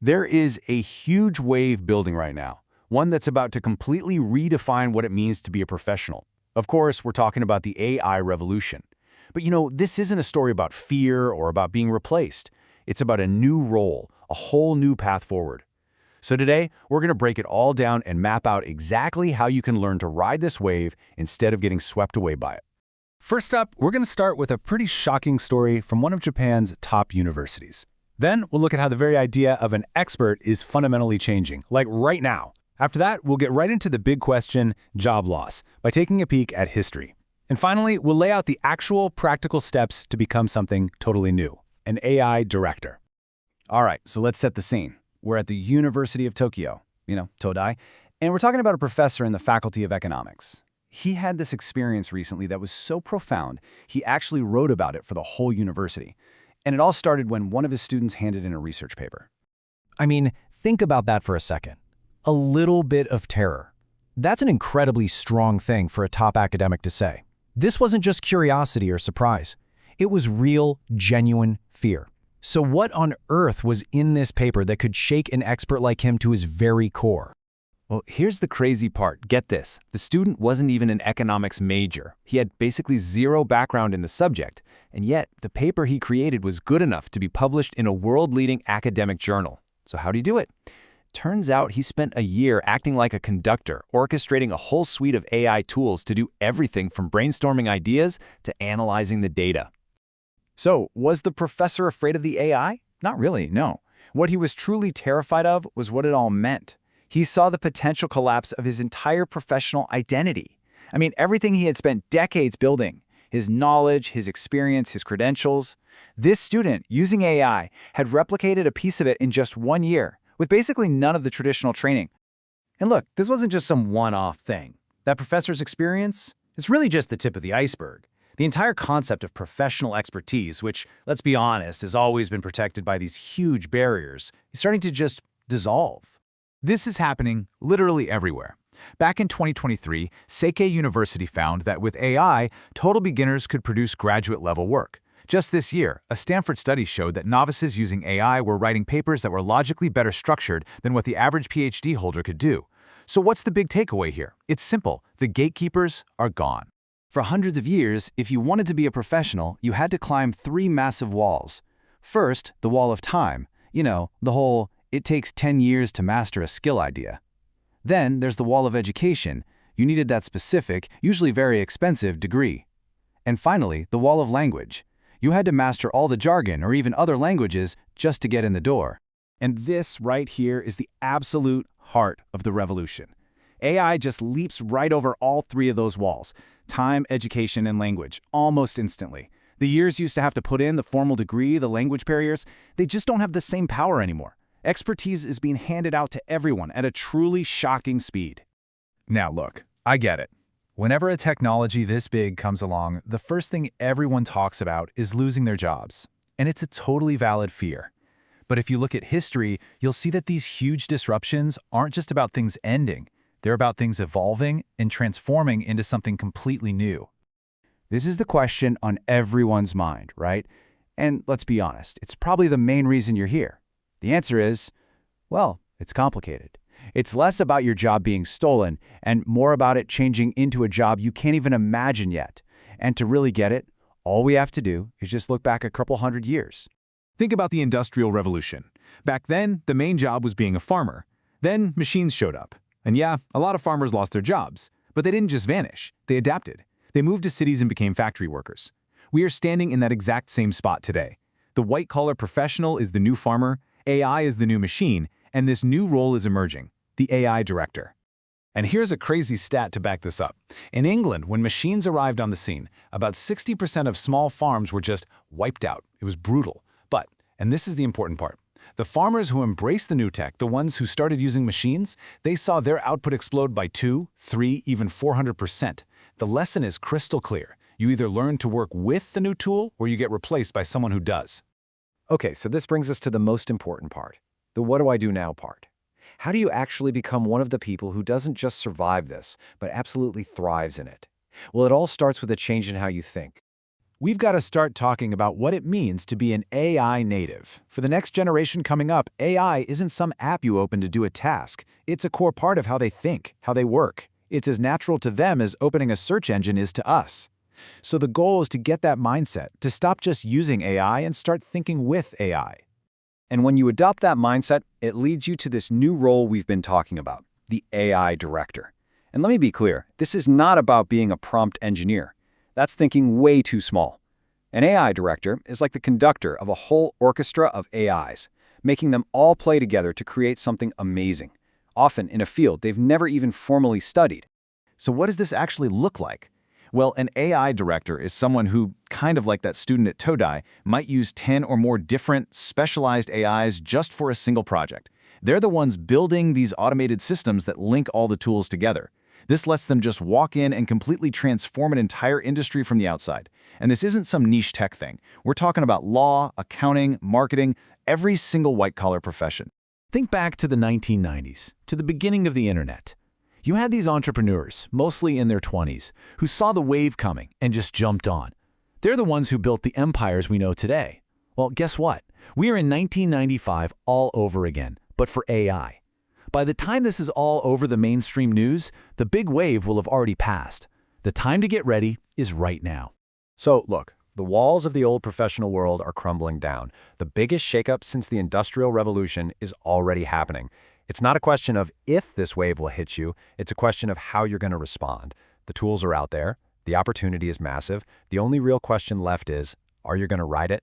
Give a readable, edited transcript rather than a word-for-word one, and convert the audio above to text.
There is a huge wave building right now, one that's about to completely redefine what it means to be a professional. Of course, we're talking about the AI revolution. But this isn't a story about fear or about being replaced. It's about a new role, a whole new path forward. So today, we're going to break it all down and map out exactly how you can learn to ride this wave instead of getting swept away by it. First up, we're going to start with a pretty shocking story from one of Japan's top universities. Then we'll look at how the very idea of an expert is fundamentally changing, like right now. After that, we'll get right into the big question, job loss, by taking a peek at history. And finally, we'll lay out the actual practical steps to become something totally new, an AI director. All right, so let's set the scene. We're at the University of Tokyo, Todai, and we're talking about a professor in the Faculty of Economics. He had this experience recently that was so profound, he actually wrote about it for the whole university. And it all started when one of his students handed in a research paper. I mean, think about that for a second. A little bit of terror. That's an incredibly strong thing for a top academic to say. This wasn't just curiosity or surprise. It was real, genuine fear. So what on earth was in this paper that could shake an expert like him to his very core? Well, here's the crazy part. Get this. The student wasn't even an economics major. He had basically zero background in the subject, and yet the paper he created was good enough to be published in a world-leading academic journal. So how do you do it? Turns out he spent a year acting like a conductor, orchestrating a whole suite of AI tools to do everything from brainstorming ideas to analyzing the data. So, was the professor afraid of the AI? Not really, no. What he was truly terrified of was what it all meant. He saw the potential collapse of his entire professional identity. I mean, everything he had spent decades building, his knowledge, his experience, his credentials. This student, using AI, had replicated a piece of it in just 1 year, with basically none of the traditional training. And look, this wasn't just some one-off thing. That professor's experience is really just the tip of the iceberg. The entire concept of professional expertise, which, let's be honest, has always been protected by these huge barriers, is starting to just dissolve. This is happening literally everywhere. Back in 2023, Seikei University found that with AI, total beginners could produce graduate-level work. Just this year, a Stanford study showed that novices using AI were writing papers that were logically better structured than what the average PhD holder could do. So what's the big takeaway here? It's simple. The gatekeepers are gone. For hundreds of years, if you wanted to be a professional, you had to climb 3 massive walls. First, the wall of time. The whole, it takes 10 years to master a skill idea. Then there's the wall of education. You needed that specific, usually very expensive degree. And finally, the wall of language. You had to master all the jargon or even other languages just to get in the door. And this right here is the absolute heart of the revolution. AI just leaps right over all 3 of those walls: time, education, and language, almost instantly. The years used to have to put in, the formal degree, the language barriers, they just don't have the same power anymore. Expertise is being handed out to everyone at a truly shocking speed. Now look, I get it. Whenever a technology this big comes along, the first thing everyone talks about is losing their jobs. And it's a totally valid fear. But if you look at history, you'll see that these huge disruptions aren't just about things ending. They're about things evolving and transforming into something completely new. This is the question on everyone's mind, right? And let's be honest, it's probably the main reason you're here. The answer is, well, it's complicated. It's less about your job being stolen and more about it changing into a job you can't even imagine yet. And to really get it, all we have to do is just look back a couple hundred years. Think about the Industrial Revolution. Back then, the main job was being a farmer. Then machines showed up. And yeah, a lot of farmers lost their jobs. But they didn't just vanish. They adapted. They moved to cities and became factory workers. We are standing in that exact same spot today. The white-collar professional is the new farmer, AI is the new machine, and this new role is emerging, the AI director. And here's a crazy stat to back this up. In England, when machines arrived on the scene, about 60% of small farms were just wiped out. It was brutal. But, and this is the important part, the farmers who embraced the new tech, the ones who started using machines, they saw their output explode by 2, 3, even 400%. The lesson is crystal clear. You either learn to work with the new tool or you get replaced by someone who does. Okay, so this brings us to the most important part, the what do I do now part. How do you actually become one of the people who doesn't just survive this, but absolutely thrives in it? Well, it all starts with a change in how you think. We've got to start talking about what it means to be an AI native. For the next generation coming up, AI isn't some app you open to do a task. It's a core part of how they think, how they work. It's as natural to them as opening a search engine is to us. So the goal is to get that mindset, to stop just using AI and start thinking with AI. And when you adopt that mindset, it leads you to this new role we've been talking about, the AI director. And let me be clear, this is not about being a prompt engineer. That's thinking way too small. An AI director is like the conductor of a whole orchestra of AIs, making them all play together to create something amazing, often in a field they've never even formally studied. So what does this actually look like? Well, an AI director is someone who, kind of like that student at Todai, might use 10 or more different, specialized AIs just for a single project. They're the ones building these automated systems that link all the tools together. This lets them just walk in and completely transform an entire industry from the outside. And this isn't some niche tech thing. We're talking about law, accounting, marketing, every single white-collar profession. Think back to the 1990s, to the beginning of the internet. You had these entrepreneurs, mostly in their 20s, who saw the wave coming and just jumped on. They're the ones who built the empires we know today. Well, guess what? We are in 1995 all over again, but for AI. By the time this is all over the mainstream news, the big wave will have already passed. The time to get ready is right now. So, look, the walls of the old professional world are crumbling down. The biggest shakeup since the Industrial Revolution is already happening. It's not a question of if this wave will hit you, it's a question of how you're going to respond. The tools are out there, the opportunity is massive, the only real question left is, are you going to ride it?